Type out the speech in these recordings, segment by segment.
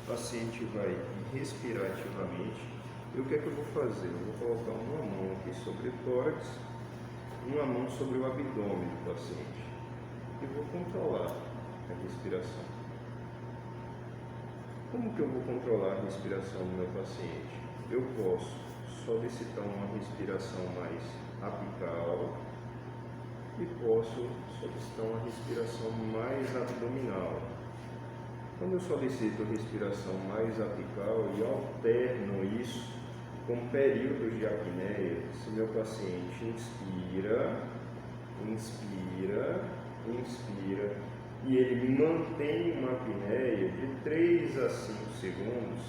paciente vai respirar ativamente. E o que é que eu vou fazer? Eu vou colocar uma mão aqui sobre o tórax, uma mão sobre o abdômen do paciente e vou controlar a respiração. Como que eu vou controlar a respiração do meu paciente? Eu posso solicitar uma respiração mais apical e posso solicitar uma respiração mais abdominal. Quando eu solicito respiração mais apical e alterno isso com períodos de apneia, se meu paciente inspira, e ele mantém uma apneia de 3 a 5 segundos,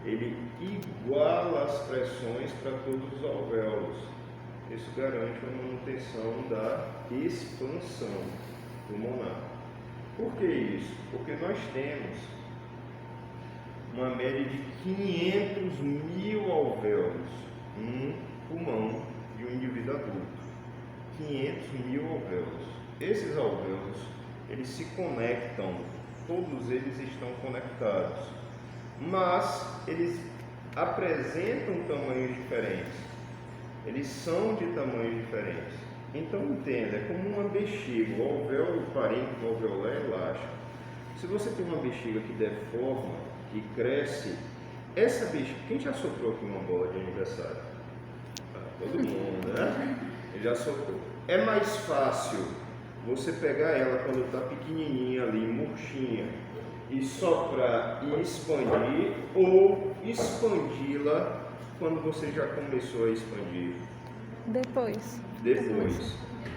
ele iguala as pressões para todos os alvéolos. Isso garante a manutenção da expansão pulmonar. Por que isso? Porque nós temos uma média de 500 mil alvéolos no pulmão de um indivíduo adulto. 500 mil alvéolos. Esses alvéolos, eles se conectam, todos eles estão conectados, mas eles apresentam tamanhos diferentes. Eles são de tamanhos diferentes. Então entenda, é como uma bexiga, o alvéolo parênquimo alveolar é elástico. Se você tem uma bexiga que deforma, que cresce, essa bexiga, quem já soprou aqui uma bola de aniversário? Todo mundo, né? Já soprou. É mais fácil você pegar ela quando está pequenininha ali, murchinha, e soprar e expandir, ou expandi-la quando você já começou a expandir? Depois.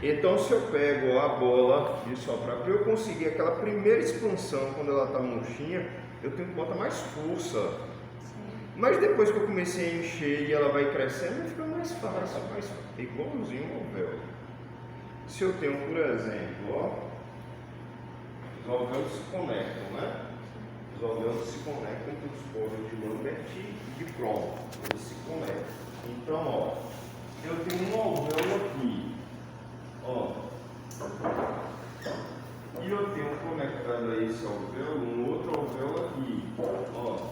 Então, se eu pego a bola de soprar, para eu conseguir aquela primeira expansão quando ela está murchinha, eu tenho que botar mais força. Mas depois que eu comecei a encher e ela vai crescendo, fica mais fácil, igualzinho ao alvéolo. Se eu tenho, por exemplo, ó, os alvéolos se conectam, né? Os alvéolos se conectam com os poros de Lambert e de Crohn. Eles se conectam. Então, ó, eu tenho um alvéolo aqui, ó, e eu tenho conectado a esse alvéolo um outro alvéolo aqui, ó.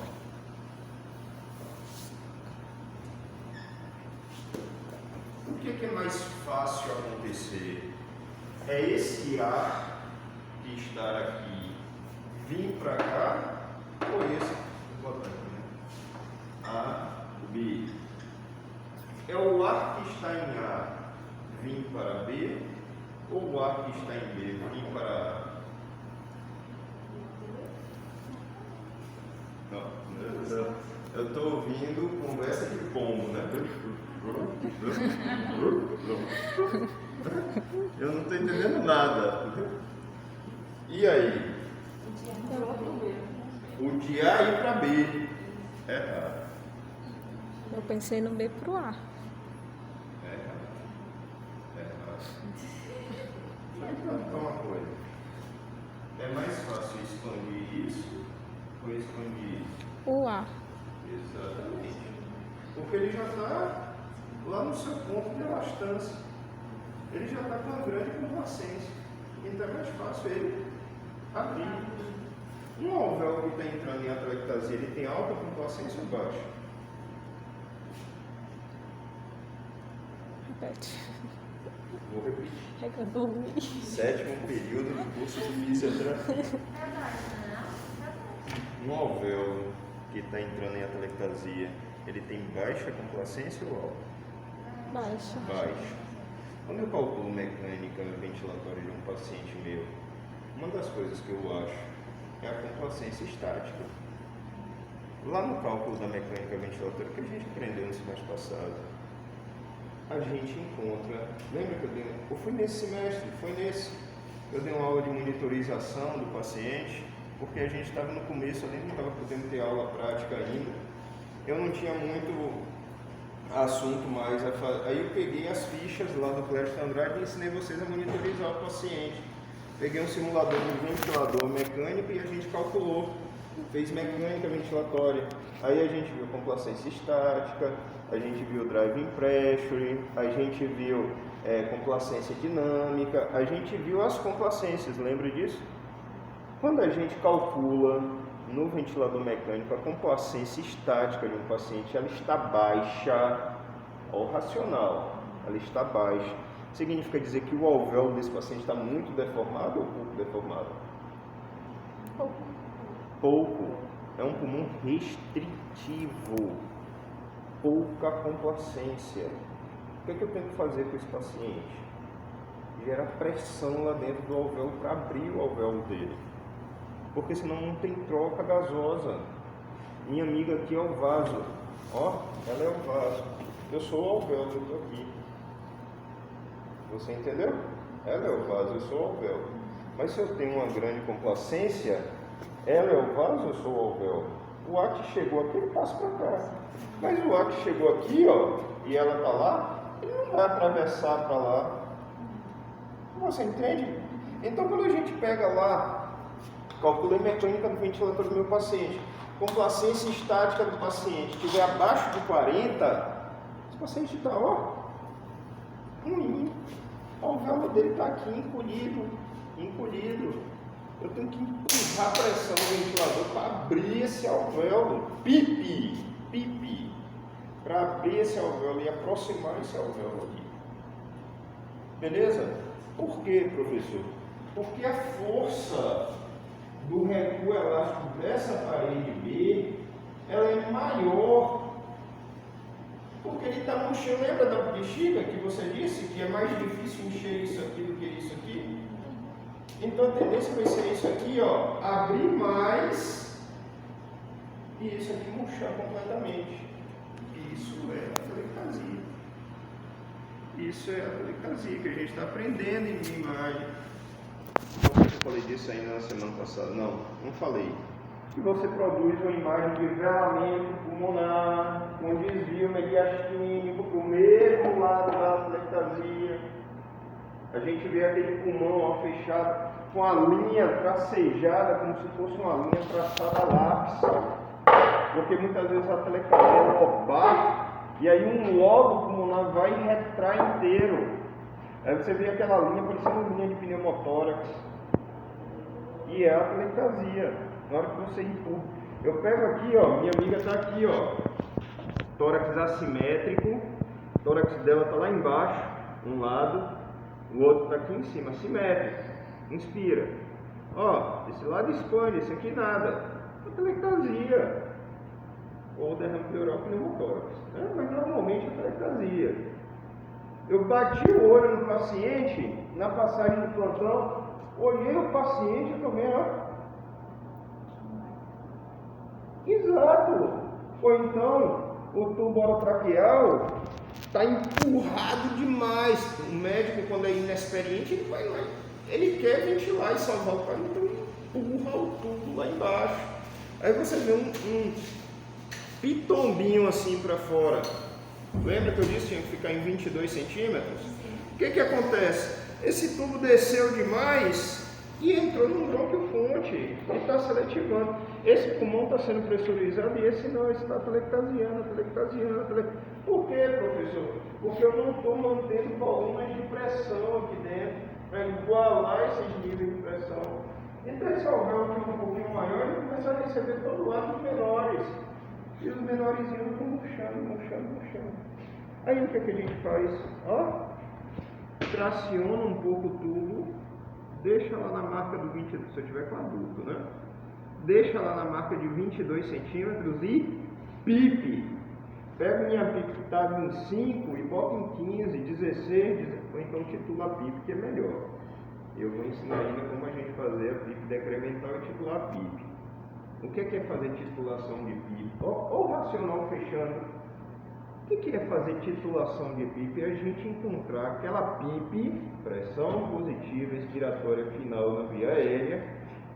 O que é mais fácil acontecer? É esse ar que está aqui vir para cá, ou esse, vou botar aqui, né? A, B. É o ar que está em A vir para B, ou o ar que está em B vir para A? Não, eu estou ouvindo conversa de pombo, né? Eu não estou entendendo nada. E aí? O de A ir para B. É errado. Eu pensei no B pro A. É errado. Deixa eu perguntar uma coisa. É mais fácil expandir isso ou expandir isso? O A. Exatamente. Porque ele já está lá no seu ponto de elastância. Ele já está com uma grande complacência. Então é mais fácil ele abrir. Um alvéolo que está entrando em atelectasia, ele tem alta complacência ou baixa? Repete. Vou repetir. É que eu dormi. 7º período do curso de fisioterapia. Um alvéolo que está entrando em atelectasia, ele tem baixa complacência ou alta? Baixa. Baixa. Quando eu calculo mecânica ventilatória de um paciente meu, uma das coisas que eu acho é a complacência estática. Lá no cálculo da mecânica ventilatória que a gente aprendeu no semestre passado, a gente encontra, lembra que eu fui nesse semestre, eu dei uma aula de monitorização do paciente, porque a gente estava no começo ali, não estava podendo ter aula prática ainda, eu não tinha muito assunto mais a fazer. Aí eu peguei as fichas lá do Clécio Andrade e ensinei vocês a monitorizar o paciente. Peguei um simulador de ventilador mecânico e a gente calculou, fez mecânica ventilatória. Aí a gente viu complacência estática, a gente viu driving pressure, a gente viu complacência dinâmica, a gente viu as complacências, lembra disso? Quando a gente calcula no ventilador mecânico, a complacência estática de um paciente, ela está baixa, ao racional, ela está baixa. Significa dizer que o alvéolo desse paciente está muito deformado ou pouco deformado? Pouco. É um pulmão restritivo, pouca complacência. O que é que eu tenho que fazer com esse paciente? Gerar pressão lá dentro do alvéolo para abrir o alvéolo dele, porque senão não tem troca gasosa. Minha amiga aqui é o vaso, ó, ela é o vaso, eu sou o alvéolo, eu estou aqui. Você entendeu? Ela é o vaso, eu sou o alvéolo. Mas se eu tenho uma grande complacência, ela é o vaso, eu sou o alvéolo. O ar que chegou aqui, ele passa para cá. Mas o ar que chegou aqui, ó, e ela está lá, ele não vai atravessar para lá. Você entende? Então, quando a gente pega lá, calculei mecânica do ventilador do meu paciente, complacência estática do paciente estiver abaixo de 40, esse paciente está, ó, ruim. O alvéolo dele está aqui encolhido. Eu tenho que empurrar a pressão do ventilador para abrir esse alvéolo. Pipi. Para abrir esse alvéolo e aproximar esse alvéolo aqui. Beleza? Por quê, professor? Porque a força do recuo elástico dessa parede B, ela é maior, porque ele está murchando. Lembra da bexiga que você disse que é mais difícil encher isso aqui do que isso aqui? Então a tendência vai ser isso aqui, ó, abrir mais e isso aqui murchar completamente. Isso é atelectasia. Isso é a atelectasia que a gente está aprendendo em imagem. Não sei se eu falei disso ainda na semana passada. Não falei. Que você produz uma imagem de velamento pulmonar com desvio mediastínico para o mesmo lado da atelectasia. A gente vê aquele pulmão ó, fechado com a linha tracejada como se fosse uma linha traçada a lápis. Porque muitas vezes a atelectasia é lobar. E aí um lobo pulmonar vai e retrai inteiro. Aí você vê aquela linha parecendo linha de pneumotórax. E é a atelectasia. Na hora que você empurra. Eu pego aqui, ó, minha amiga está aqui, ó. Tórax assimétrico. O tórax dela está lá embaixo, um lado. O outro está aqui em cima, assimétrico. Inspira. Ó, esse lado expande, esse aqui nada. Atelectasia. Ou derrame pleural pneumotórax. Mas normalmente é atelectasia. Eu bati o olho no paciente, na passagem do plantão, olhei o paciente e tomei, ó. Exato. Ou então, o tubo orotraqueal está empurrado demais. O médico, quando é inexperiente, ele vai lá, ele quer ventilar e salvar o cara, então ele empurra o tubo lá embaixo. Aí você vê um pitombinho assim para fora. Lembra que eu disse que tinha que ficar em 22 centímetros? O que acontece? Esse tubo desceu demais e entrou num bronquiofonte e está seletivando. Esse pulmão está sendo pressurizado e esse não, esse está atelectasiando. Por quê, professor? Porque eu não estou mantendo volumes de pressão aqui dentro para igualar esses níveis de pressão. Então esse alvéolo que é um pouquinho maior, ele começa a receber todo o ar dos menores. E os menorzinhos vão murchando. Aí o que a gente faz? Ó, traciona um pouco o tubo, deixa lá na marca do 22, se eu tiver com adulto, né? Deixa lá na marca de 22 centímetros e pipe. Pega minha pipe que estava em 5 e bota em 15, 16, ou então titula a pipe, que é melhor. Eu vou ensinar ainda como a gente fazer a pipe decremental e titular a pipe. O que é fazer titulação de PIP? Ou racional fechando. O que é fazer titulação de PIP? É a gente encontrar aquela PIP, pressão positiva expiratória final na via aérea,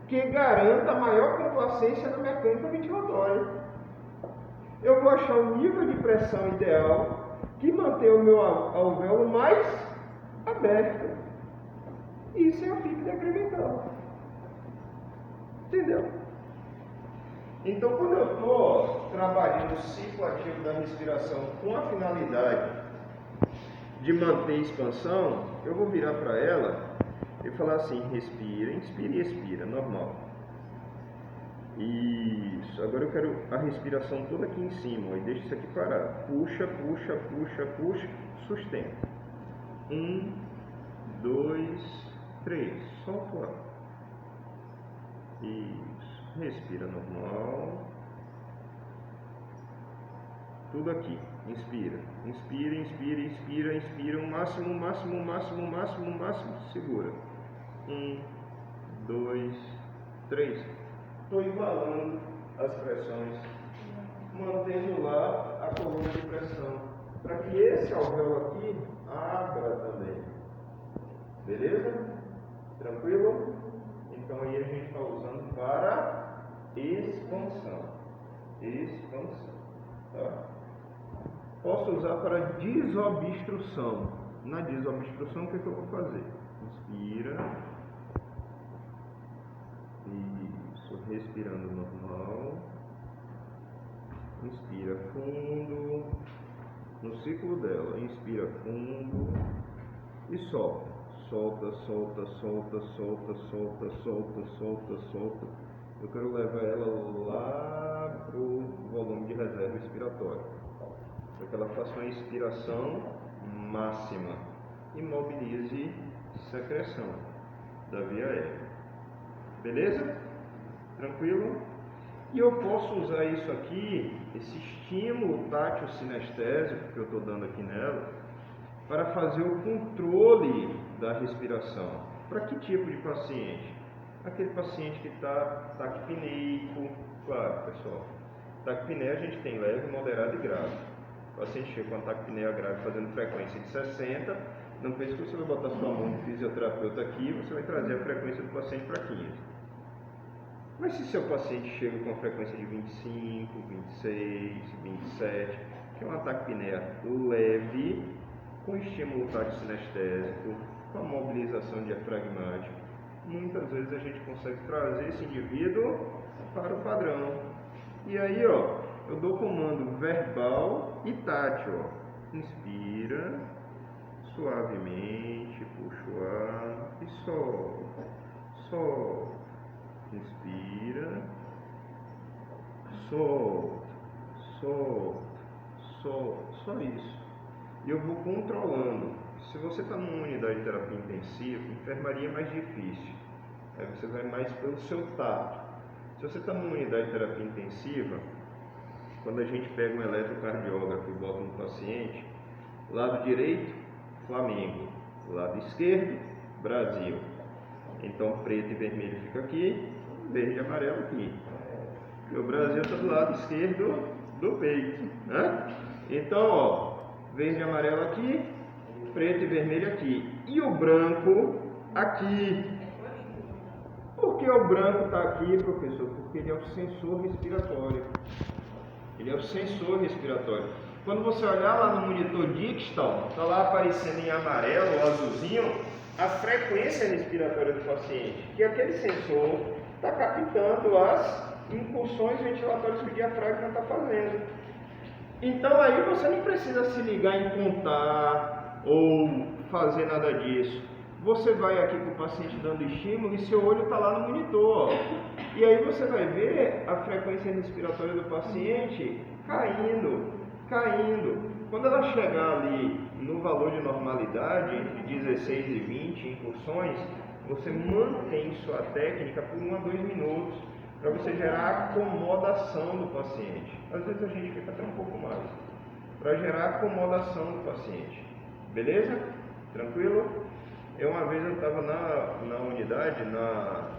que garanta maior complacência na mecânica ventilatória. Eu vou achar o nível de pressão ideal que mantém o meu alvéolo mais aberto. Isso é a PIP decremental. Entendeu? Então, quando eu estou trabalhando o ciclo ativo da respiração com a finalidade de manter expansão, eu vou virar para ela e falar assim: respira, inspira e expira, normal. Isso. Agora eu quero a respiração toda aqui em cima. Ó, e deixa isso aqui parar. Puxa, puxa, puxa, puxa. Sustenta. 1, 2, 3. Solta o ar. Isso. Respira normal. Tudo aqui. Inspira. Inspira, inspira, inspira, inspira. O máximo, máximo, máximo, máximo, máximo. Segura. 1, 2, 3. Estou igualando as pressões, mantendo lá a coluna de pressão, para que esse alvéolo aqui abra também. Beleza? Tranquilo? Então aí a gente está usando para expansão. Expansão. Tá? Posso usar para desobstrução. Na desobstrução, o que eu vou fazer? Inspira. Isso, respirando normal. Inspira fundo. No ciclo dela, inspira fundo e solta. Solta, solta, solta, solta, solta, solta, solta, solta. Eu quero levar ela lá para o volume de reserva respiratória, para que ela faça uma inspiração máxima e mobilize secreção da via aérea. Beleza? Tranquilo? E eu posso usar isso aqui, esse estímulo tátil sinestésico que eu estou dando aqui nela, para fazer o controle da respiração. Para que tipo de paciente? Aquele paciente que está taquipneico. Claro, pessoal, taquipneia a gente tem leve, moderado e grave. O paciente chega com a taquipneia grave fazendo frequência de 60, não pense que você vai botar sua mão de fisioterapeuta aqui e você vai trazer a frequência do paciente para 15. Mas se seu paciente chega com a frequência de 25, 26, 27, que é uma taquipneia leve, com estímulo tátil sinestésico, com a mobilização diafragmática, muitas vezes a gente consegue trazer esse indivíduo para o padrão. E aí, ó, eu dou comando verbal e tátil. Ó. Inspira, suavemente, puxa o ar e solta. Solta. Inspira, solta, solta, solta. Só isso. E eu vou controlando. Se você está numa unidade de terapia intensiva, enfermaria é mais difícil. Aí você vai mais pelo seu tato. Se você está numa unidade de terapia intensiva, quando a gente pega um eletrocardiógrafo e bota no paciente, lado direito, Flamengo. Lado esquerdo, Brasil. Então preto e vermelho fica aqui, verde e amarelo aqui. E o Brasil está do lado esquerdo do peito. Né? Então, ó, verde e amarelo aqui, preto e vermelho aqui. E o branco aqui. Por que o branco está aqui, professor? Porque ele é o sensor respiratório. Ele é o sensor respiratório. Quando você olhar lá no monitor distal, está lá aparecendo em amarelo ou azulzinho a frequência respiratória do paciente, que aquele sensor está captando as incursões ventilatórias que o diafragma está fazendo. Então aí você não precisa se ligar em contar ou fazer nada disso. Você vai aqui com o paciente dando estímulo e seu olho está lá no monitor. Ó. E aí você vai ver a frequência respiratória do paciente caindo, caindo. Quando ela chegar ali no valor de normalidade, entre 16 e 20 incursões, você mantém sua técnica por 1 a 2 minutos, para você gerar acomodação do paciente. Às vezes a gente fica até um pouco mais, para gerar acomodação do paciente. Beleza? Tranquilo? Uma vez eu estava na unidade, na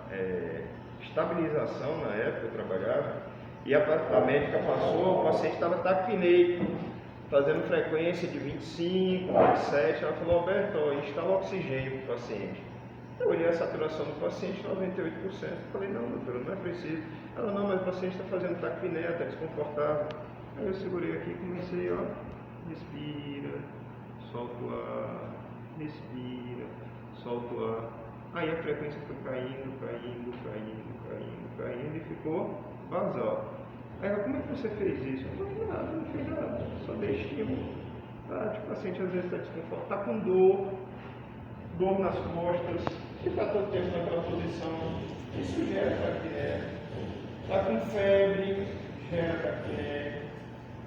estabilização, na época eu trabalhava, e a médica passou, o paciente estava taquipneico, fazendo frequência de 25, 27, ela falou: Alberto, instala oxigênio para o paciente. Eu olhei a saturação do paciente, 98%. Eu falei: não, doutora, não é preciso. Ela: não, mas o paciente está fazendo taquipneia, está desconfortável. Aí eu segurei aqui e comecei, ó, respira, solta o ar, respira, solta o ar. Aí a frequência foi caindo, caindo, caindo, caindo, caindo e ficou basal. Aí ela: como é que você fez isso? Eu falei: nada, não fiz nada, só dei estímulo. O paciente às vezes está desconfortável, está com dor nas costas, e está todo tempo naquela posição. Isso gera taquipneia. Está com febre, gera taquine,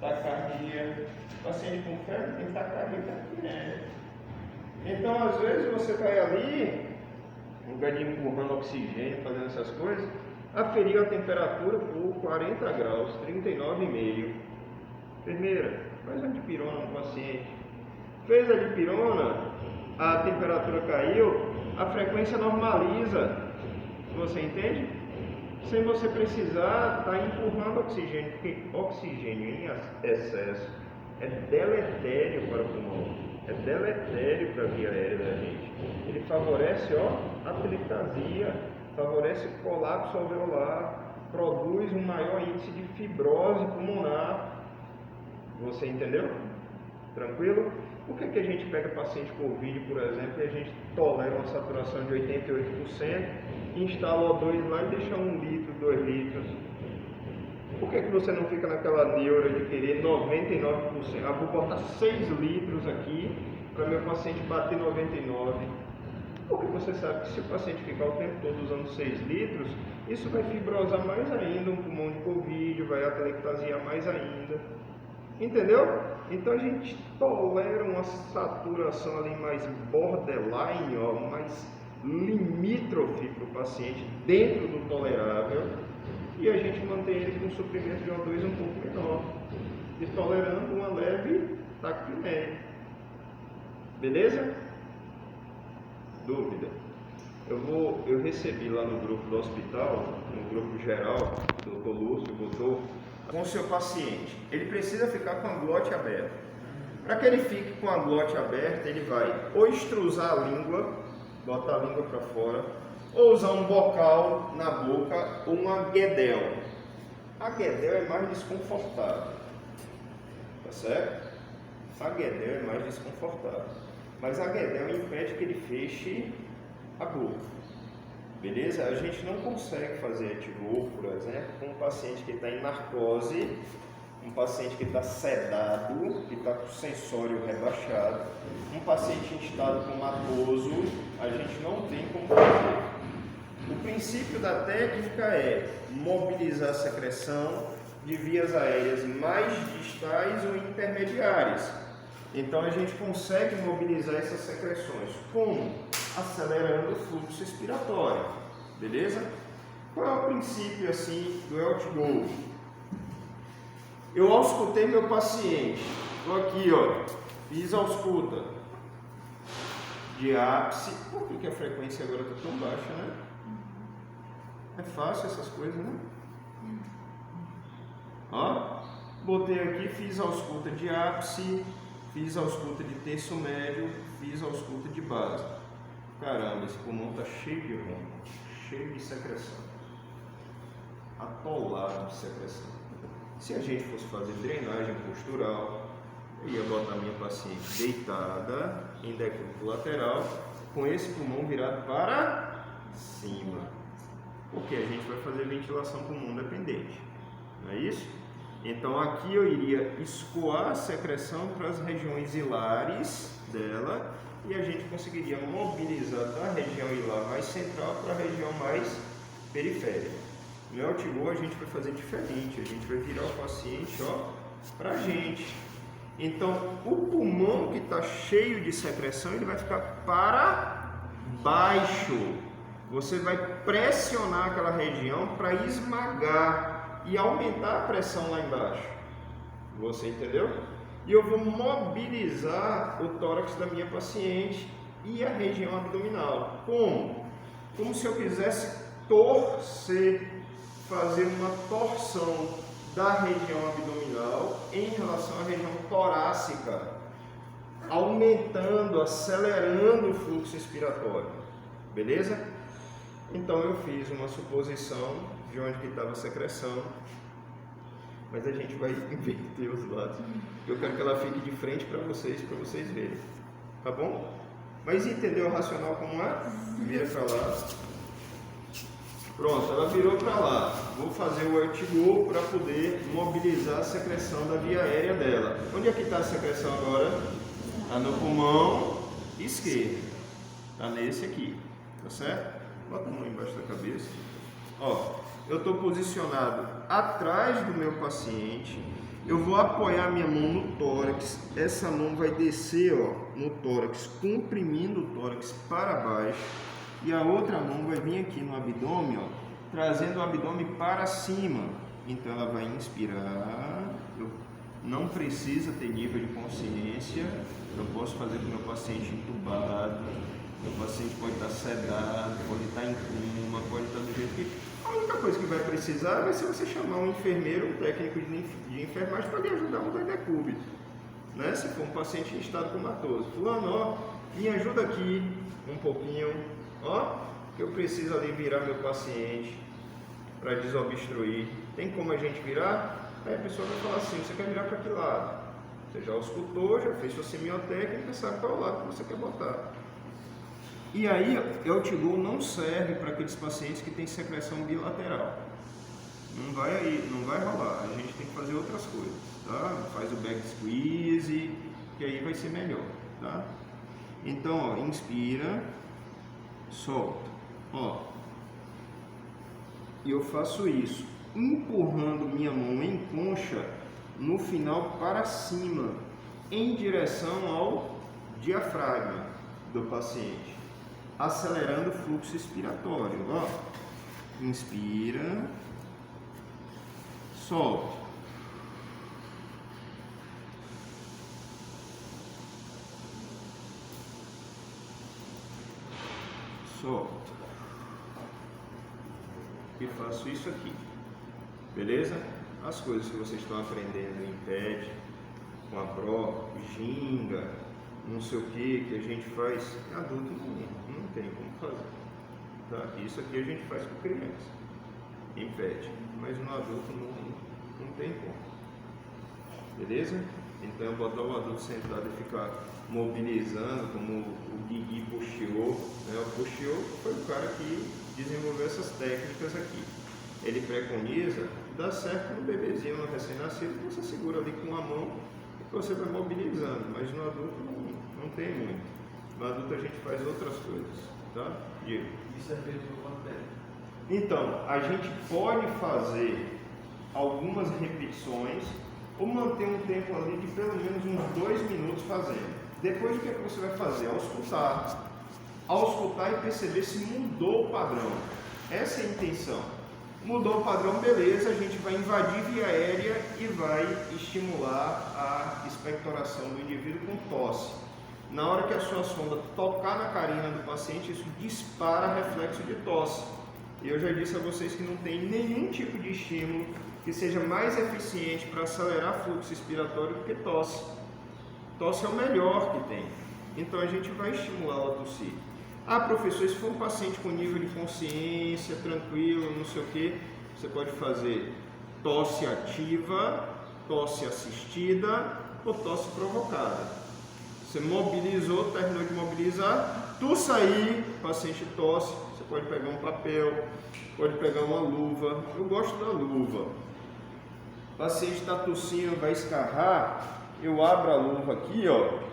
taquicardia. Paciente com febre tem taquicardia e taquine. Então, às vezes, você vai ali, um lugar de empurrando oxigênio, fazendo essas coisas, aferiu a temperatura por 40 graus, 39,5. Enfermeira, faz uma dipirona no paciente. Fez a dipirona, a temperatura caiu, a frequência normaliza. Você entende? Sem você precisar estar empurrando oxigênio, porque oxigênio em excesso é deletério para o pulmão, é deletério para a via aérea da gente. Ele favorece a atelectasia, favorece o colapso alveolar, produz um maior índice de fibrose pulmonar. Você entendeu? Tranquilo? Por que a gente pega paciente com Covid, por exemplo, e a gente tolera uma saturação de 88%, instala O2 lá e deixa 1 litro, 2 litros? Por que você não fica naquela neura de querer 99%? Ah, vou botar 6 litros aqui para meu paciente bater 99%. Porque você sabe que se o paciente ficar o tempo todo usando 6 litros, isso vai fibrosar mais ainda um pulmão de Covid, vai atelectasiar mais ainda. Entendeu? Então a gente tolera uma saturação ali mais borderline, mais limítrofe para o paciente, dentro do tolerável, e a gente mantém ele com um suprimento de O2 um pouco menor, e tolerando uma leve taquipneia. Beleza? Dúvida? Eu recebi lá no grupo do hospital, no grupo geral, o Dr. Lúcio botou com o seu paciente. Ele precisa ficar com a glote aberta. Para que ele fique com a glote aberta, ele vai ou extrusar a língua, botar a língua para fora, ou usar um bocal na boca ou uma guedel. A guedel é mais desconfortável, tá certo? A guedel é mais desconfortável, mas a guedel impede que ele feche a boca. Beleza? A gente não consegue fazer etivô, por exemplo, com um paciente que está em narcose, um paciente que está sedado, que está com o sensório rebaixado, um paciente em estado comatoso, a gente não tem como fazer. O princípio da técnica é mobilizar a secreção de vias aéreas mais distais ou intermediárias. Então a gente consegue mobilizar essas secreções. Como? Acelerando o fluxo expiratório. Beleza? Qual é o princípio assim do Outgo? Eu auscultei meu paciente. Estou aqui, fiz a ausculta de ápice. Por que a frequência agora está tão baixa, né? É fácil essas coisas, né? Botei aqui, fiz a ausculta de ápice, fiz a ausculta de terço médio, fiz a ausculta de base. Caramba, esse pulmão está cheio de ronco, cheio de secreção, atolado de secreção. Se a gente fosse fazer drenagem postural, eu ia botar minha paciente deitada em decúbito lateral, com esse pulmão virado para cima, porque a gente vai fazer ventilação pulmão dependente, não é isso? Então aqui eu iria escoar a secreção para as regiões hilares dela e a gente conseguiria mobilizar da região hilar mais central para a região mais periférica. No Outgo a gente vai fazer diferente, a gente vai virar o paciente para a gente. Então o pulmão que está cheio de secreção, ele vai ficar para baixo. Você vai pressionar aquela região para esmagar e aumentar a pressão lá embaixo. Você entendeu? E eu vou mobilizar o tórax da minha paciente e a região abdominal. Como? Como se eu quisesse torcer, fazer uma torção da região abdominal em relação à região torácica, aumentando, acelerando o fluxo expiratório. Beleza? Então eu fiz uma suposição de onde que estava a secreção, mas a gente vai inverter os lados. Eu quero que ela fique de frente para vocês verem, tá bom? Mas entendeu o racional como é? Vira para lá. Pronto, ela virou para lá. Vou fazer o Outgo para poder mobilizar a secreção da via aérea dela. Onde é que está a secreção agora? Está no pulmão esquerdo. Está nesse aqui, tá certo? Bota a mão embaixo da cabeça. eu estou posicionado atrás do meu paciente, eu vou apoiar minha mão no tórax, essa mão vai descer, ó, no tórax, comprimindo o tórax para baixo, e a outra mão vai vir aqui no abdômen, ó, trazendo o abdômen para cima. Então ela vai inspirar, eu não precisa ter nível de consciência, eu posso fazer com o meu paciente entubado, meu paciente pode estar sedado, pode estar em coma, pode estar do jeito que... A única coisa que vai precisar vai ser você chamar um enfermeiro, um técnico de enfermagem para lhe ajudar a mudar de decúbito, né? Se for um paciente em estado comatoso. Fulano, ó, me ajuda aqui um pouquinho, ó, que eu preciso ali virar meu paciente para desobstruir. Tem como a gente virar? Aí a pessoa vai falar assim, você quer virar para que lado? Você já auscultou, já fez sua semiotécnica, sabe qual lado que você quer botar. E aí, o L-TIGO não serve para aqueles pacientes que têm secreção bilateral. Não vai rolar, a gente tem que fazer outras coisas, tá? Faz o back squeeze, que aí vai ser melhor, tá? Então, ó, inspira, solta, ó. E eu faço isso, empurrando minha mão em concha no final para cima, em direção ao diafragma do paciente, acelerando o fluxo expiratório. Ó, inspira, solta, solta, e faço isso aqui, beleza? As coisas que vocês estão aprendendo em PED, com a pró, ginga, não sei o que a gente faz, adulto não tem como fazer, tá? Isso aqui a gente faz com criança, em PED, mas no adulto não tem como, beleza? Então botar o adulto sentado e ficar mobilizando, como o Guigui Puxiou, né? O Puxiou foi o cara que desenvolveu essas técnicas aqui. Ele preconiza, dá certo no bebezinho, no recém-nascido, que você segura ali com a mão e você vai mobilizando, mas no adulto não tem muito. No adulto a gente faz outras coisas, tá? Diego. Isso é feito no quanto tempo? Então, a gente pode fazer algumas repetições ou manter um tempo ali de pelo menos uns 2 minutos fazendo. Depois o que você vai fazer? Auscultar e perceber se mudou o padrão. Essa é a intenção. Mudou o padrão, beleza, a gente vai invadir via aérea e vai estimular a expectoração do indivíduo com tosse. Na hora que a sua sonda tocar na carina do paciente, isso dispara reflexo de tosse. E eu já disse a vocês que não tem nenhum tipo de estímulo que seja mais eficiente para acelerar fluxo expiratório do que tosse. Tosse é o melhor que tem. Então a gente vai estimular a tossir. Ah, professor, se for um paciente com nível de consciência, tranquilo, não sei o que, você pode fazer tosse ativa, tosse assistida ou tosse provocada. Você mobilizou, terminou de mobilizar, tosse aí, paciente tosse, você pode pegar um papel, pode pegar uma luva. Eu gosto da luva. O paciente está tossindo, vai escarrar, eu abro a luva aqui, ó.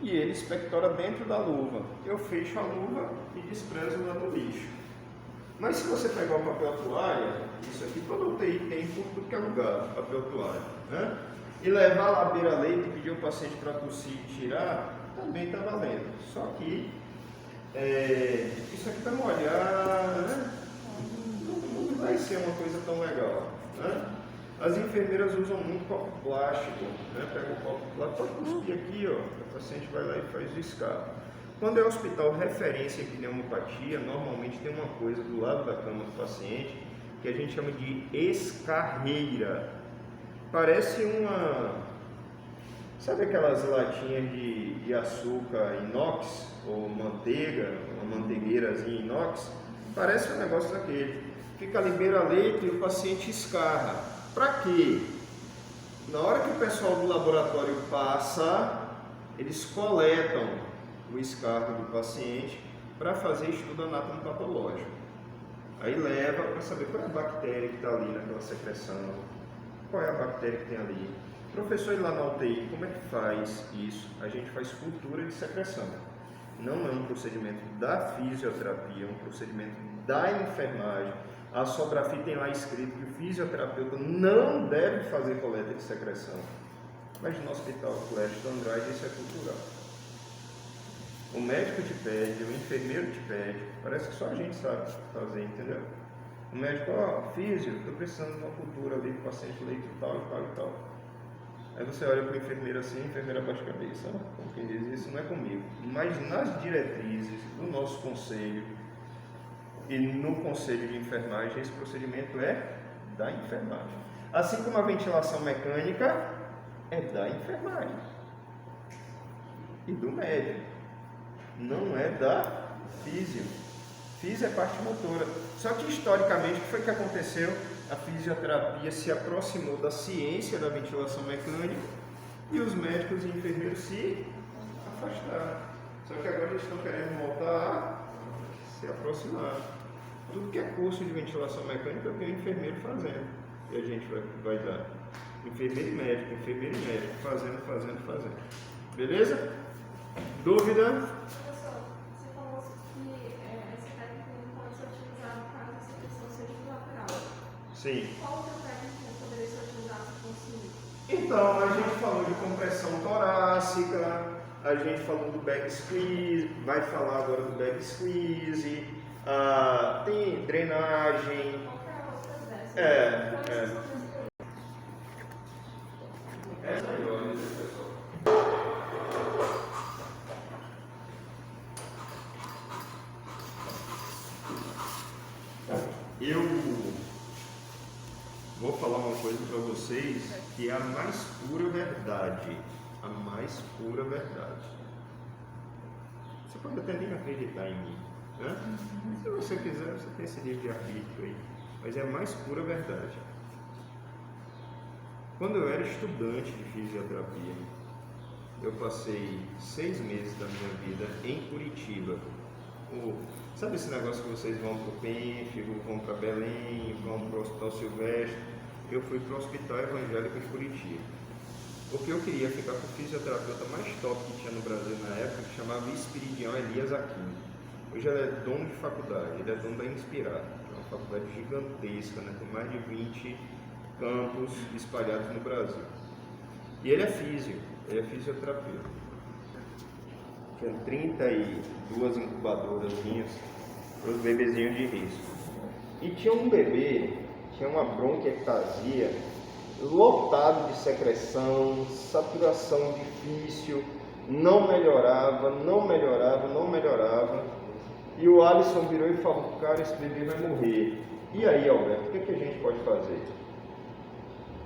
E ele expectora dentro da luva. Eu fecho a luva e desprezo lá no lixo. Mas se você pegar o papel toalha, isso aqui todo UTI tem por tudo que é lugar, papel toalha, né? E levar lá à beira-leito e pedir o paciente para tossir e tirar, também está valendo. Só que isso aqui está molhado, né? Não vai ser uma coisa tão legal, né? As enfermeiras usam muito copo plástico, né? Pega o copo plástico, pode cuspir aqui, ó. O paciente vai lá e faz o escape. Quando é hospital referência em pneumopatia, normalmente tem uma coisa do lado da cama do paciente que a gente chama de escarreira. Parece uma... Sabe aquelas latinhas de açúcar inox ou manteiga, uma manteigueirazinha inox? Parece um negócio daquele. Fica ali beira-leito e o paciente escarra. Para quê? Na hora que o pessoal do laboratório passa, eles coletam o escarro do paciente para fazer estudo anatomopatológico. Aí leva para saber qual é a bactéria que está ali naquela secreção, qual é a bactéria que tem ali. Professor, lá na UTI, como é que faz isso? A gente faz cultura de secreção. Não é um procedimento da fisioterapia, é um procedimento da enfermagem. A Sobrafi tem lá escrito que o fisioterapeuta não deve fazer coleta de secreção. Mas no Hospital Clécio Andrade isso é cultural. O médico te pede, o enfermeiro te pede, parece que só a gente sabe fazer, entendeu? O médico, físio, estou precisando de uma cultura ali, do paciente leito tal e tal e tal. Aí você olha para o enfermeiro assim, a enfermeira baixa a cabeça, como quem diz, isso não é comigo. Mas nas diretrizes do nosso conselho e no conselho de enfermagem, esse procedimento é da enfermagem. Assim como a ventilação mecânica é da enfermagem e do médico, não é da físio. Físio é parte motora. Só que historicamente, o que foi que aconteceu? A fisioterapia se aproximou da ciência da ventilação mecânica e os médicos e enfermeiros se afastaram. Só que agora eles estão querendo voltar a se aproximar. Tudo que é curso de ventilação mecânica eu tenho enfermeiro fazendo. E a gente vai dar enfermeiro e médico, fazendo. Beleza? Dúvida? Professor, você falou que essa técnica não pode ser utilizada caso essa questão seja bilateral. Sim. Qual outra técnica poderia ser utilizada se fosse? Então, a gente falou de compressão torácica, a gente falou do back squeeze, vai falar agora do back squeeze, tem drenagem. Qualquer outra dessas. Eu vou falar uma coisa para vocês que é a mais pura verdade. A mais pura verdade. Você pode até nem acreditar em mim, né? Se você quiser, você tem esse livro de arbítrio aí. Mas é a mais pura verdade. Quando eu era estudante de fisioterapia, eu passei 6 meses da minha vida em Curitiba. Sabe esse negócio que vocês vão para o Pênfigo, vão para Belém, vão para o Hospital Silvestre? Eu fui para o Hospital Evangélico de Curitiba. Porque eu queria ficar com o fisioterapeuta mais top que tinha no Brasil na época, que chamava Espiridião Elias Aquino. Hoje ele é dono de faculdade, ele é dono da Inspirar, que é uma faculdade gigantesca, né, com mais de 20 campos espalhados no Brasil. E ele é fisioterapeuta. Tinha 32 incubadoras para os bebezinhos de risco. E tinha um bebê, tinha uma bronquiectasia, lotado de secreção, saturação difícil, não melhorava. E o Alisson virou e falou, cara, esse bebê vai morrer. E aí, Alberto, o que a gente pode fazer?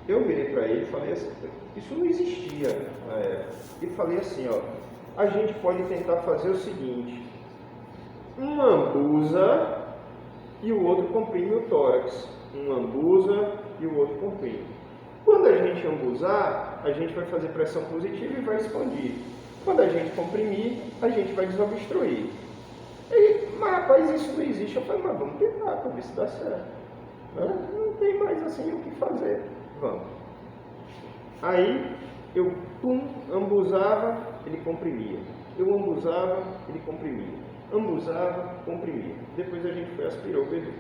Eu virei para ele e falei assim, isso não existia na época. E falei assim, a gente pode tentar fazer o seguinte, um ambusa e o outro comprime o tórax. Um ambusa e o outro comprime. Quando a gente ambusar, a gente vai fazer pressão positiva e vai expandir. Quando a gente comprimir, a gente vai desobstruir. Mas rapaz, isso não existe. Eu falei, mas vamos tentar para ver se dá certo. Não tem mais assim o que fazer. Vamos. Aí eu ambusava, ele comprimia. Eu ambusava, ele comprimia. Ambusava, comprimia. Depois a gente aspirou o bebê.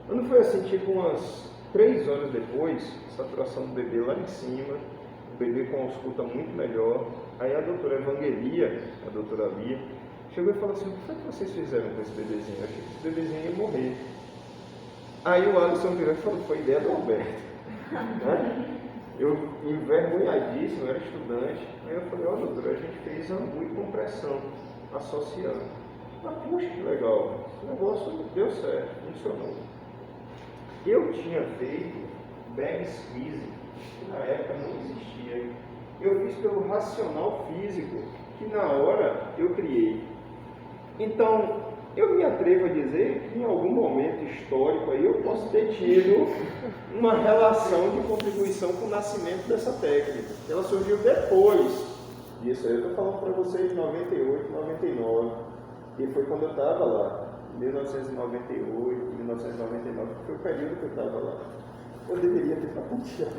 Quando foi assim, tipo umas 3 horas depois, saturação do bebê lá em cima, o bebê com a ausculta muito melhor. Aí a doutora Evangelia, a doutora Lia, chegou e falou assim, o que foi que vocês fizeram com esse bebezinho? Eu achei que esse bebezinho ia morrer. Aí o Alisson virou e falou, foi ideia do Alberto. Eu, envergonhadíssimo, eu era estudante. Aí eu falei, doutora, a gente fez ambu e compressão, associando. Mas, puxa, que legal, esse negócio deu certo, funcionou. Eu tinha feito bag squeeze, que na época não existia. Eu fiz pelo racional físico, que na hora eu criei. Então, eu me atrevo a dizer que em algum momento histórico aí eu posso ter tido uma relação de contribuição com o nascimento dessa técnica. Ela surgiu depois disso. Eu estou falando para vocês em 98, 99, e foi quando eu estava lá, 1998, 1999, que foi o período que eu estava lá. Eu deveria ter patenteado,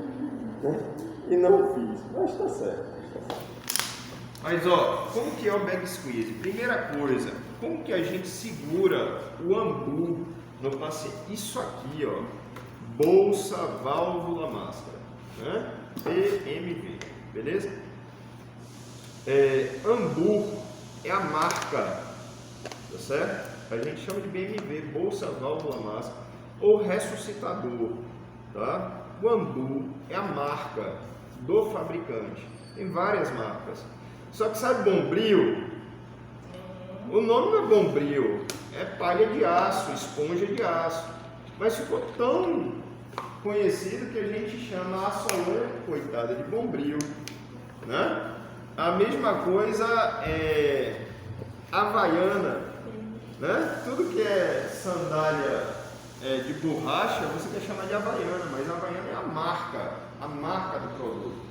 né? E não fiz, mas está certo. Mas como que é o bag squeeze? Primeira coisa, como que a gente segura o ambu no paciente. Isso aqui, ó, bolsa, válvula, máscara, né? BMV, beleza? Ambu é a marca, tá certo? A gente chama de BMV, bolsa, válvula, máscara, ou ressuscitador, tá? O Ambu é a marca do fabricante. Tem várias marcas. Só que sabe Bombril? O nome não é Bombril, é palha de aço, esponja de aço. Mas ficou tão conhecido que a gente chama a Solange, coitada, de Bombril, né? A mesma coisa é Havaiana, né? Tudo que é sandália de borracha, você quer chamar de Havaiana, mas a Havaiana é a marca do produto.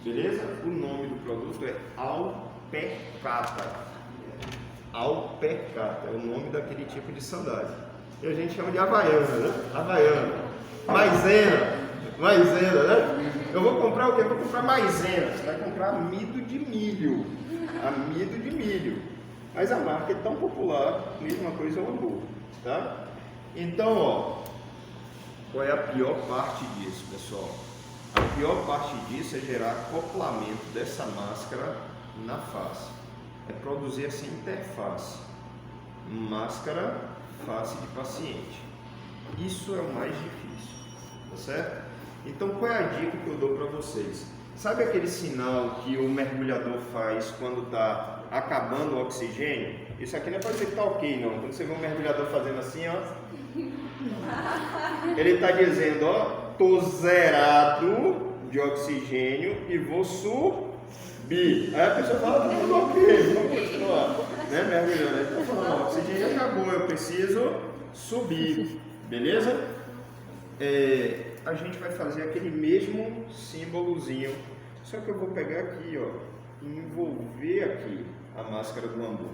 Beleza? O nome do produto é Alpercata. Alpercata é o nome daquele tipo de sandália. E a gente chama de Havaiana, né? Havaiana. Maisena, né? Eu vou comprar o quê? Eu vou comprar maisena. Você vai comprar amido de milho. Amido de milho. Mas a marca é tão popular, mesma coisa é o Ambu, tá? Então, ó, qual é a pior parte disso, pessoal? A pior parte disso é gerar acoplamento dessa máscara na face. É produzir essa interface. Máscara, face de paciente. Isso é o mais difícil, tá certo? Então, qual é a dica que eu dou para vocês? Sabe aquele sinal que o mergulhador faz quando está acabando o oxigênio? Isso aqui não é para dizer que está ok, não. Quando você vê um mergulhador fazendo assim, ó, ele está dizendo, ó, tô zerado de oxigênio e vou subir. Aí a pessoa fala, tá tudo ok, vamos continuar, né, mergulhando. Ele está falando, ó, o oxigênio acabou, eu preciso subir, beleza? A gente vai fazer aquele mesmo símbolozinho, só que eu vou pegar aqui, ó, e envolver aqui a máscara do Ambu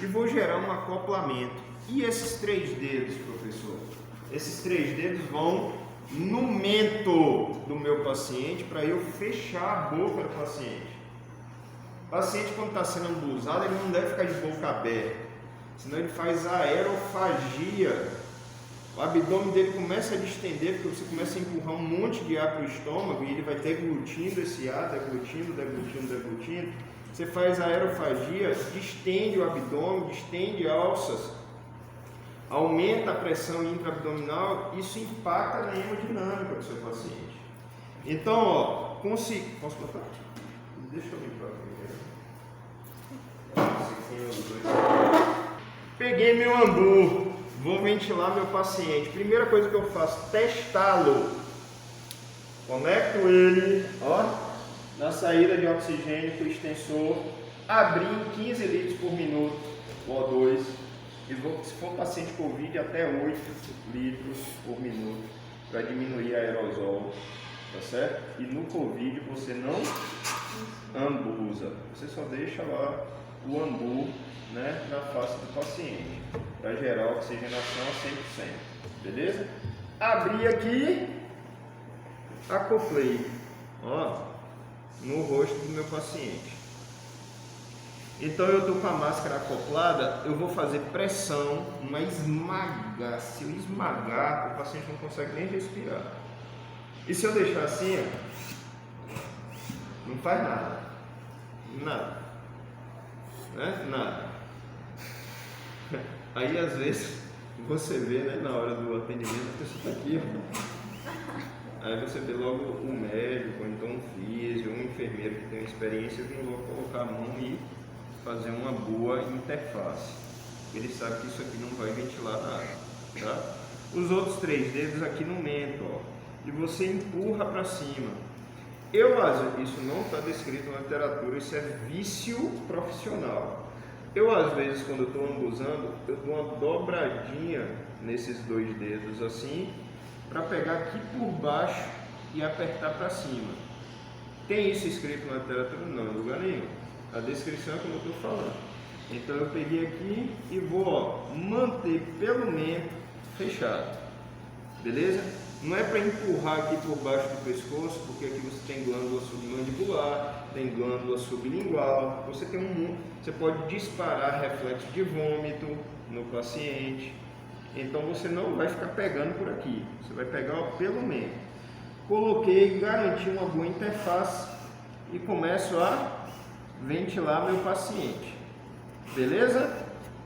e vou gerar um acoplamento. E esses 3 dedos, professor? Esses 3 dedos vão no mento do meu paciente para eu fechar a boca do paciente. O paciente, quando está sendo ambuzado, ele não deve ficar de boca aberta, senão ele faz aerofagia. O abdômen dele começa a distender, porque você começa a empurrar um monte de ar para o estômago e ele vai deglutindo esse ar, deglutindo. Você faz a aerofagia, distende o abdômen, distende alças, aumenta a pressão intraabdominal, isso impacta na hemodinâmica do seu paciente. Então, ó, posso botar? Deixa eu limpar primeiro. Peguei meu Ambu. Vou ventilar meu paciente. Primeira coisa que eu faço, testá-lo. Conecto ele, ó, na saída de oxigênio com o extensor, abrir em 15 litros por minuto, O2, e vou, se for paciente Covid, até 8 litros por minuto, para diminuir a aerosol, tá certo? E no Covid você não ambusa, você só deixa lá o Ambu, né, na face do paciente, para gerar oxigenação a 100%, beleza? Abri aqui, acoplei, ó, no rosto do meu paciente. Então eu estou com a máscara acoplada, eu vou fazer pressão, uma esmagar. Se eu esmagar, o paciente não consegue nem respirar. E se eu deixar assim, ó, não faz nada, né? Nada. Aí às vezes você vê, né, na hora do atendimento, a pessoa está aqui, ó. Aí você vê logo o médico, ou então um físio, um enfermeiro que tem experiência, vindo logo colocar a mão e fazer uma boa interface. Ele sabe que isso aqui não vai ventilar nada, tá? Os outros 3 dedos aqui no mento, ó, e você empurra para cima. Isso não está descrito na literatura, isso é vício profissional. Eu, às vezes, quando eu estou ambusando, eu dou uma dobradinha nesses 2 dedos assim, para pegar aqui por baixo e apertar para cima. Tem isso escrito na literatura? Não, em lugar nenhum. A descrição é como eu estou falando. Então eu peguei aqui e vou, ó, manter pelo mento fechado. Beleza? Não é para empurrar aqui por baixo do pescoço, porque aqui você tem glândula submandibular, tem glândula sublingual. Você pode disparar reflexo de vômito no paciente. Então você não vai ficar pegando por aqui. Você vai pegar ó, pelo meio. Coloquei, garanti uma boa interface e começo a ventilar meu paciente. Beleza?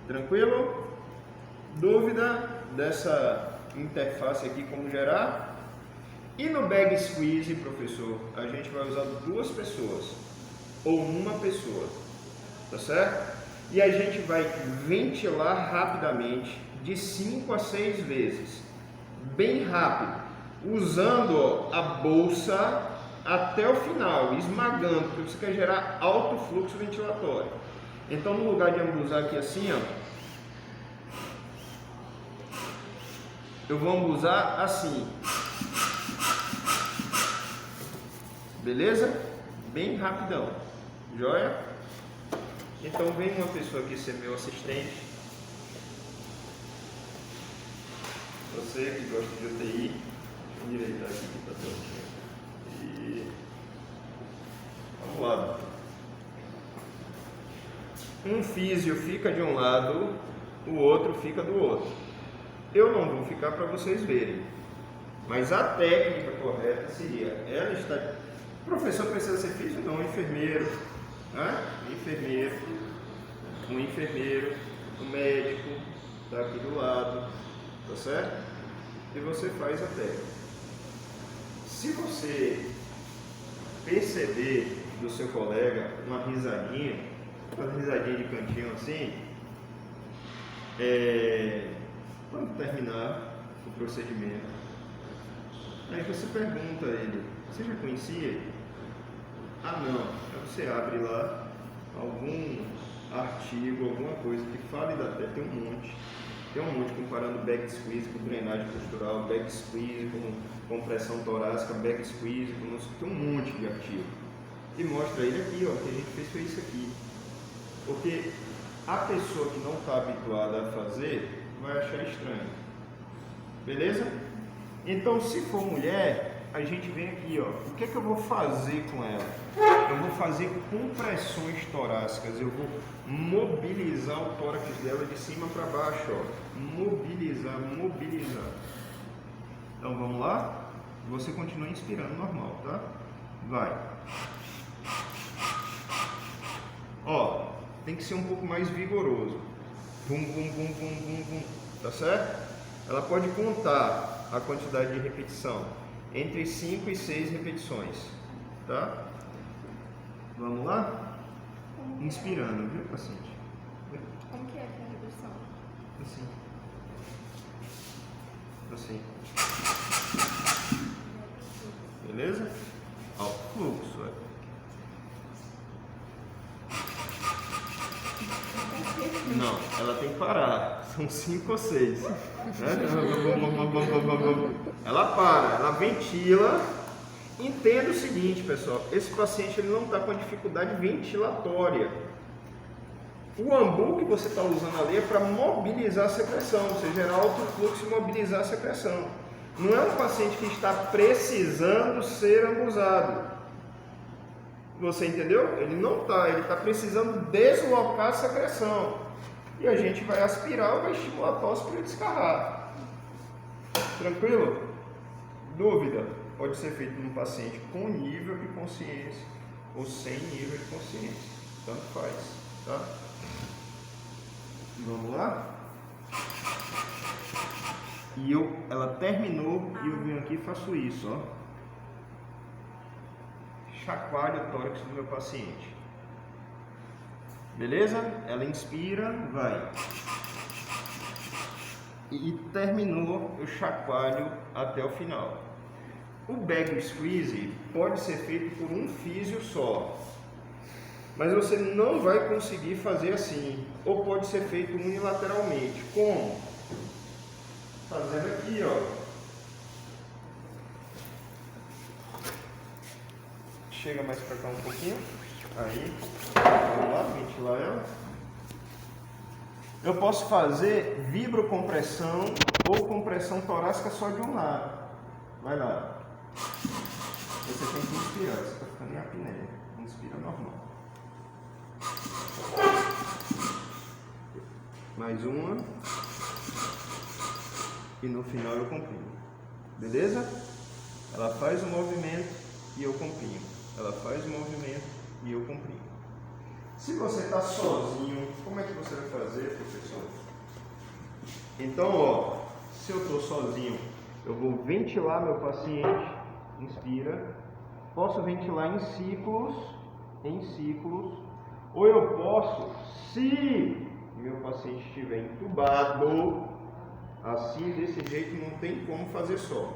Tranquilo? Dúvida dessa interface aqui, como gerar? E no bag squeeze, professor, a gente vai usar 2 pessoas ou uma pessoa, tá certo? E a gente vai ventilar rapidamente de 5 a 6 vezes, bem rápido, usando ó, a bolsa até o final, esmagando, porque você quer gerar alto fluxo ventilatório. Então, no lugar de ambuzar aqui assim, ó, eu vou ambuzar assim. Beleza? Bem rapidão. Joia? Então, vem uma pessoa aqui ser meu assistente. Você que gosta de UTI, deixa eu endireitar aqui que tá certinho. E vamos lá. Um físio fica de um lado, o outro fica do outro. Eu não vou ficar para vocês verem, mas a técnica correta seria, ela está... O professor precisa ser físio? Não, enfermeiro, né? Enfermeiro, um médico, está aqui do lado, tá certo? E você faz a técnica. Se você perceber do seu colega uma risadinha de cantinho assim, quando terminar o procedimento, aí você pergunta a ele, você já conhecia? Ah não, aí você abre lá algum artigo, alguma coisa que fale da técnica, tem um monte comparando back squeeze com drenagem postural, back squeeze com compressão torácica, back squeeze com tem um monte de artigo. E mostra ele aqui, ó, que a gente fez foi isso aqui. Porque a pessoa que não está habituada a fazer vai achar estranho. Beleza? Então, se for mulher, a gente vem aqui, ó. O que é que eu vou fazer com ela? Eu vou fazer compressões torácicas. Eu vou mobilizar o tórax dela de cima para baixo, ó. Mobilizar. Então, vamos lá? Você continua inspirando normal, tá? Vai. Ó, tem que ser um pouco mais vigoroso. Bum, bum, bum, bum, bum, bum. Tá certo? Ela pode contar a quantidade de repetição entre 5 e 6 repetições, tá? Vamos lá? Inspirando, viu, paciente? Como que é a repetição? Assim. Beleza? Alto fluxo, Não, ela tem que parar. São 5 ou 6. Ela para, ela ventila. Entenda o seguinte, pessoal. Esse paciente ele não está com dificuldade ventilatória. O ambu que você está usando ali é para mobilizar a secreção, ou seja, gerar alto fluxo e mobilizar a secreção. Não é um paciente que está precisando ser ambuzado. Você entendeu? Ele não está, ele está precisando deslocar a secreção. E a gente vai aspirar ou vai estimular a tosse para ele descarrar. Tranquilo? Dúvida? Pode ser feito num paciente com nível de consciência ou sem nível de consciência. Tanto faz, tá? Vamos lá? E ela terminou e eu venho aqui e faço isso, ó. Chacoalho o tórax do meu paciente. Beleza? Ela inspira, vai. E terminou, eu chacoalho até o final. O bag squeeze pode ser feito por um físio só, mas você não vai conseguir fazer assim. Ou pode ser feito unilateralmente. Como? Fazendo aqui, ó. Chega mais pra cá um pouquinho. Aí, vamos lá, ventilar ela. Eu posso fazer vibrocompressão ou compressão torácica só de um lado. Vai lá. Você tem que inspirar, você está ficando em apneia. Inspira normal. Mais uma. e no final eu comprimo. Beleza? Ela faz o movimento e eu comprimo. Ela faz o movimento e eu comprimo. Se você está sozinho, como é que você vai fazer, professor? Então, ó, se eu estou sozinho, eu vou ventilar meu paciente. Inspira. Posso ventilar em ciclos, ou eu posso, se meu paciente estiver entubado, assim, desse jeito, não tem como fazer só.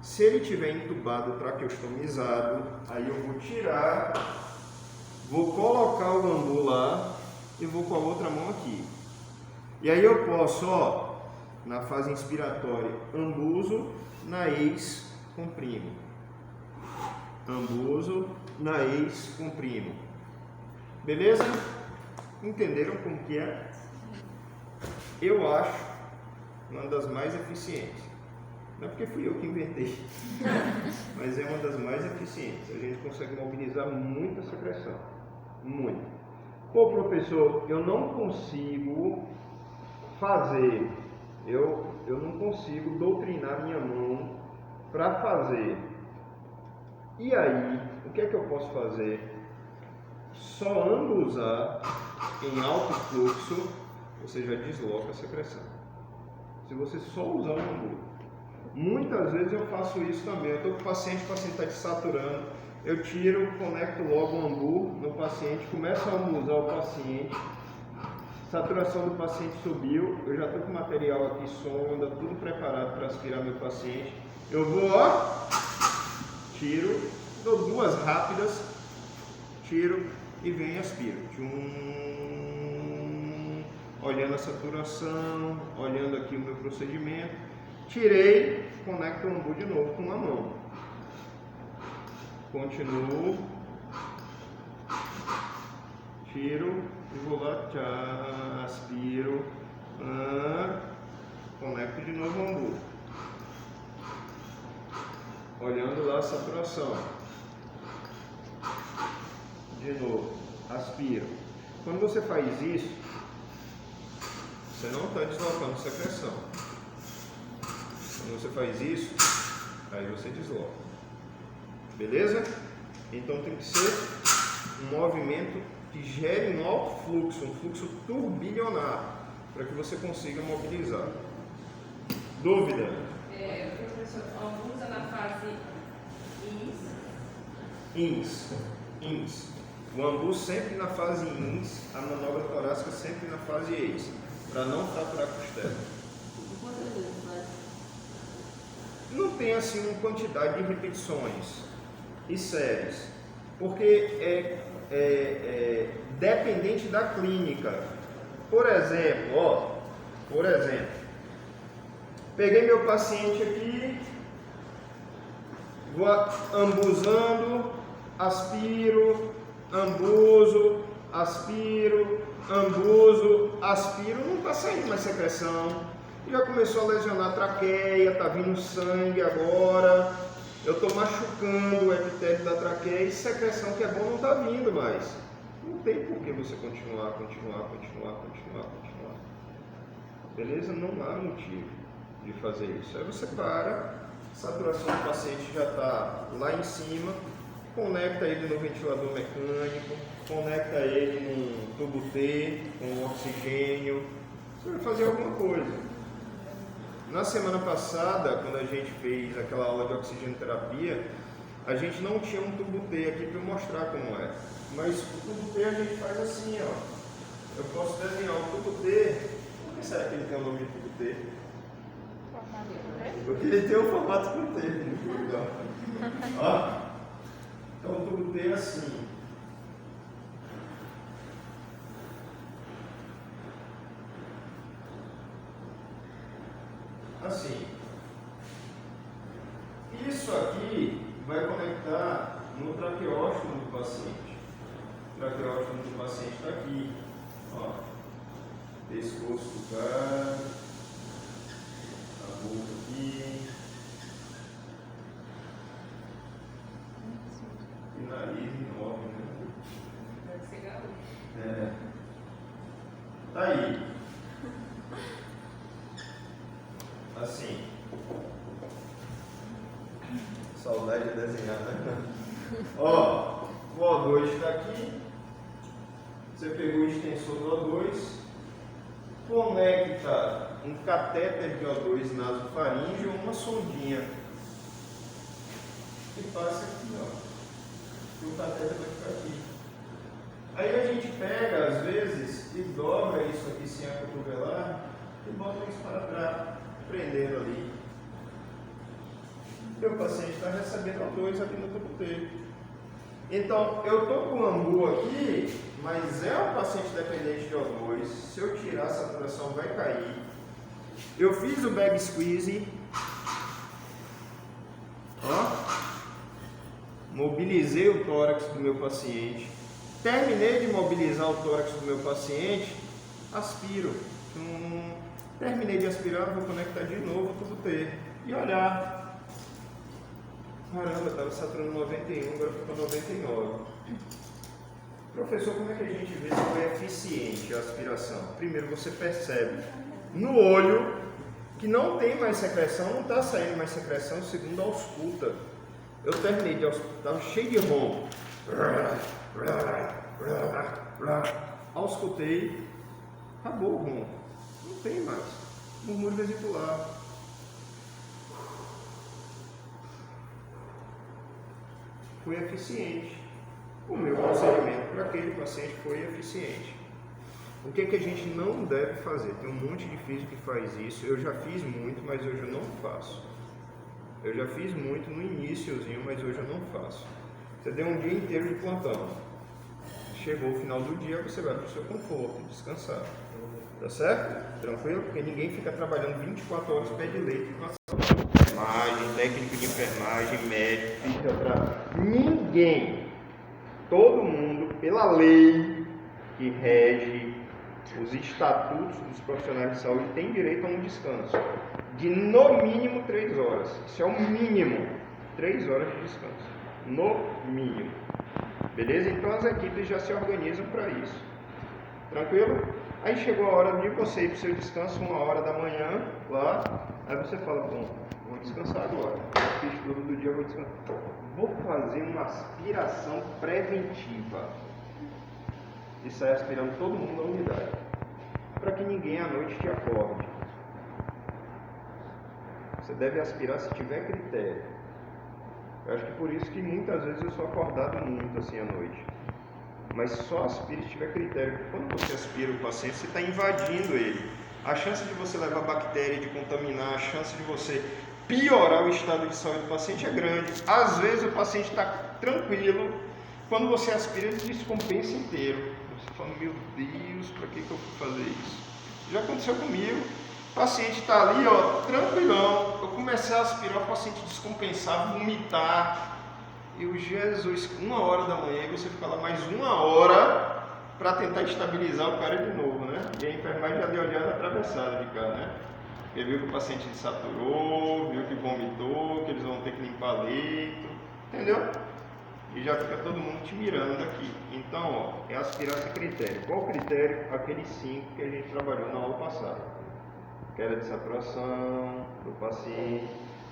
Se ele estiver entubado, traqueostomizado, aí eu vou tirar, vou colocar o bambu lá e vou com a outra mão aqui. E aí eu posso, ó, na fase inspiratória, ambuso, na ex, comprimo. Ambuso, na ex, comprimo. Beleza? Entenderam como que é? Eu acho uma das mais eficientes. Não é porque fui eu que inventei, mas é uma das mais eficientes. A gente consegue mobilizar muita secreção. Muito. Pô, professor, eu não consigo fazer, eu não consigo doutrinar minha mão para fazer. E aí, o que é que eu posso fazer? Só ambusar em alto fluxo, você já desloca a secreção. Se você só usar o ambu. Muitas vezes eu faço isso também. Eu estou com o paciente está desaturando, eu tiro, conecto logo o ambu no paciente, começo a ambusar o paciente, saturação do paciente subiu, eu já estou com o material aqui, sonda, tudo preparado para aspirar meu paciente. Eu vou, ó, tiro, dou duas rápidas, tiro e venho e aspiro. Olhando a saturação, olhando aqui o meu procedimento. Tirei, conecto o ambu de novo com uma mão. Continuo. Tiro e vou lá, tchá, aspiro. Conecto de novo o ambu. Olhando lá a saturação. De novo, aspiro. Quando você faz isso, você não está deslocando secreção. Quando você faz isso, aí você desloca. Beleza? Então tem que ser um movimento que gere um alto fluxo, um fluxo turbilionar, para que você consiga mobilizar. Dúvida? Professor, usa na fase INS. O ambu sempre na fase INS, a manobra torácica sempre na fase EIS, para não fraturar a costela. Quantas vezes faz? Não tem assim uma quantidade de repetições e séries, porque é dependente da clínica. Por exemplo, peguei meu paciente aqui, vou ambusando, aspiro, ambuso, aspiro, ambuso, aspiro, não está saindo mais secreção. Já começou a lesionar a traqueia, está vindo sangue agora. Eu estou machucando o epitélio da traqueia e secreção que é bom não está vindo mais. Não tem por que você continuar. Beleza? Não há motivo de fazer isso. Aí você para, a saturação do paciente já está lá em cima, conecta ele no ventilador mecânico, conecta ele num tubo T com oxigênio. Você vai fazer alguma coisa. Na semana passada, quando a gente fez aquela aula de oxigenoterapia, a gente não tinha um tubo T aqui para eu mostrar como é. Mas o tubo T a gente faz assim, ó. Eu posso desenhar o tubo T. Por que será que ele tem o nome de tubo T? Porque ele tem o formato com T, muito legal. Ó, então o tubo T é assim. Assim. Isso aqui vai conectar no traqueóstomo do paciente. O traqueóstomo do paciente está aqui. Ó. Pescoço do cara. A boca aqui. E nariz enorme, né? Deve ser gaúcho. É. Tá aí. assim. Saudade de desenhar, né? Ó, o O2 está aqui. Você pegou o extensor do O2, conecta um catéter de O2 nasofaríngeo ou uma sondinha e passa aqui, ó. E o catéter vai ficar aqui. Aí a gente pega, às vezes, e dobra isso aqui sem acotovelar e bota isso para trás, prendendo ali. Meu paciente está recebendo O2 ali no tubo T. Então, eu estou com o AMBU aqui, mas é um paciente dependente de O2. Se eu tirar a saturação, vai cair. Eu fiz o bag squeeze. Ó. Mobilizei o tórax do meu paciente. Terminei de mobilizar o tórax do meu paciente, aspiro. Terminei de aspirar, vou conectar de novo o tubo T. E olhar. Caramba, estava saturando 91, agora ficou 99. Professor, como é que a gente vê se foi eficiente a aspiração? Primeiro, você percebe no olho que não tem mais secreção, não está saindo mais secreção, segundo, ausculta. Eu terminei de auscultar, estava cheio de ronco. Auscultei, acabou o ronco. Não tem mais. Murmúrio vesicular. Foi eficiente. O meu procedimento para aquele paciente foi eficiente. O que a gente não deve fazer? Tem um monte de físico que faz isso. Eu já fiz muito, mas hoje eu não faço. Eu já fiz muito no iniciozinho, mas hoje eu não faço. Você deu um dia inteiro de plantão. Chegou o final do dia, você vai para o seu conforto, descansar. Tá certo? Tranquilo? Porque ninguém fica trabalhando 24 horas pé de leite com a enfermagem, técnico de enfermagem, médico, fisioterapeuta. Ninguém. Todo mundo, pela lei que rege os estatutos dos profissionais de saúde, tem direito a um descanso de no mínimo 3 horas. Isso é o mínimo. 3 horas de descanso. No mínimo. Beleza? Então as equipes já se organizam para isso. Tranquilo? Aí chegou a hora de você ir para o seu descanso, 1h da manhã, lá. Aí você fala, bom, vou descansar agora. Fiz tudo do dia, vou descansar. Vou fazer uma aspiração preventiva. E sai aspirando todo mundo da unidade. Para que ninguém à noite te acorde. Você deve aspirar se tiver critério. Eu acho que por isso que muitas vezes eu sou acordado muito assim à noite. Mas só aspire se tiver critério. Porque quando você aspira o paciente, você está invadindo ele. A chance de você levar bactéria, de contaminar, a chance de você piorar o estado de saúde do paciente é grande. Às vezes o paciente está tranquilo. Quando você aspira, ele descompensa inteiro. Você fala, meu Deus, para que eu fui fazer isso? Já aconteceu comigo. O paciente está ali, ó, tranquilão. Eu comecei a aspirar, o paciente descompensar, vomitar. E o Jesus, 1h da manhã, e você fica lá mais 1 hora para tentar estabilizar o cara de novo, né? E a enfermagem já deu olhada atravessada de cá, né? Porque viu que o paciente saturou, viu que vomitou, que eles vão ter que limpar leito, entendeu? E já fica todo mundo te mirando daqui. Então, ó, é aspirar esse critério. Qual critério? Aqueles 5 que a gente trabalhou na aula passada. Queda de saturação do paciente,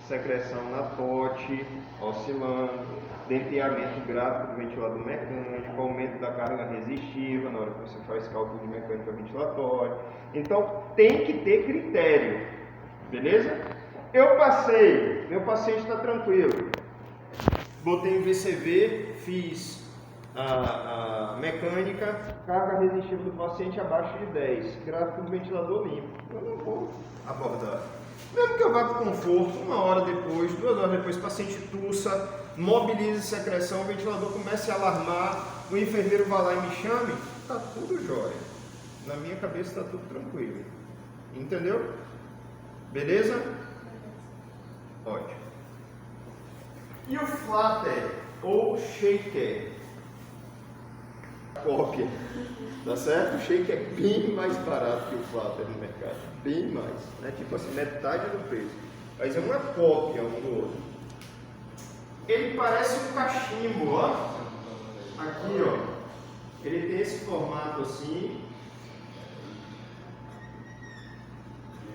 secreção na tote, oscilando, denteamento gráfico do ventilador mecânico, aumento da carga resistiva na hora que você faz cálculo de mecânica ventilatória. Então, tem que ter critério, beleza? Eu passei, meu paciente está tranquilo. Botei em VCV, fiz a mecânica, carga resistiva do paciente abaixo de 10, gráfico do ventilador limpo. Eu não vou abordar. Mesmo que eu vá para o conforto, 1 hora depois, 2 horas depois, o paciente tussa, mobilize secreção, o ventilador comece a alarmar, o enfermeiro vai lá e me chame, está tudo jóia. Na minha cabeça está tudo tranquilo. Entendeu? Beleza? Ótimo. E o flatter ou shaker? Cópia. Tá certo? O shaker é bem mais barato que o flatter no mercado. Bem mais. Né? Tipo assim, metade do preço. Mas é uma cópia um do outro. Ele parece um cachimbo, ó. Aqui, ó. Ele tem esse formato assim.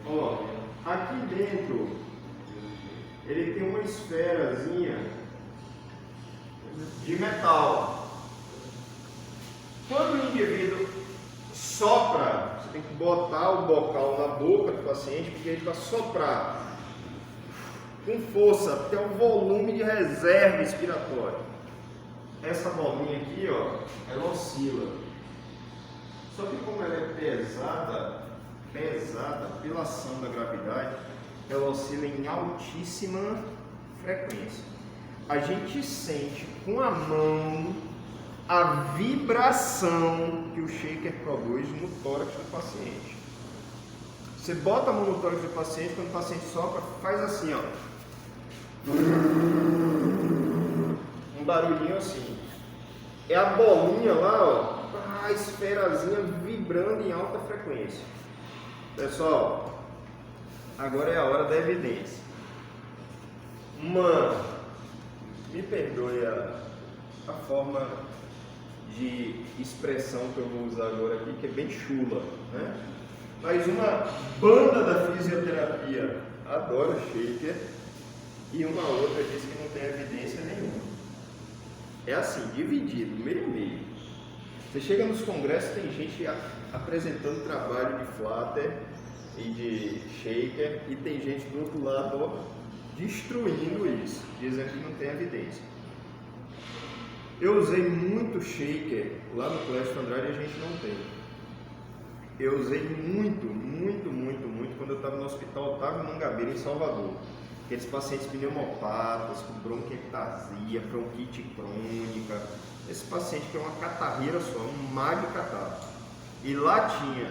Ó. Aqui dentro, ele tem uma esferazinha de metal. Quando o indivíduo sopra, você tem que botar o bocal na boca do paciente, porque ele vai soprar com força até o volume de reserva expiratória. Essa bolinha aqui, ó, ela oscila. Só que como ela é pesada pela ação da gravidade, ela oscila em altíssima frequência. A gente sente com a mão a vibração que o shaker produz no tórax do paciente. Você bota a mão no tórax do paciente, quando o paciente sopra, faz assim, ó. Um barulhinho assim. É a bolinha lá, ó, a esferazinha vibrando em alta frequência. Pessoal, agora é a hora da evidência. Mano, me perdoe a forma de expressão que eu vou usar agora aqui, que é bem chula, né? Mas uma banda da fisioterapia adora shaker e uma outra diz que não tem evidência nenhuma. É assim, dividido, meio a meio. Você chega nos congressos, tem gente apresentando trabalho de flatter e de shaker, e tem gente do outro lado, ó, destruindo isso, dizendo que não tem evidência. Eu usei muito shaker lá no Clécio Andrade e a gente não tem. Eu usei muito quando eu estava no Hospital Otávio Mangabeira, em Salvador. Aqueles pacientes pneumopatas, com bronquiectasia, bronquite crônica. Esse paciente que é uma catarreira só, um mar de catarro. E lá tinha,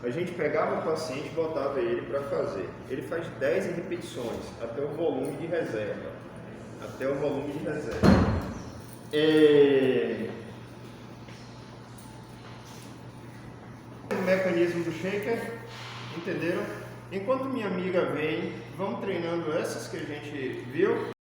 a gente pegava o paciente e botava ele para fazer. Ele faz 10 repetições, até o volume de reserva. O mecanismo do shaker, entenderam? Enquanto minha amiga vem, vamos treinando essas que a gente viu.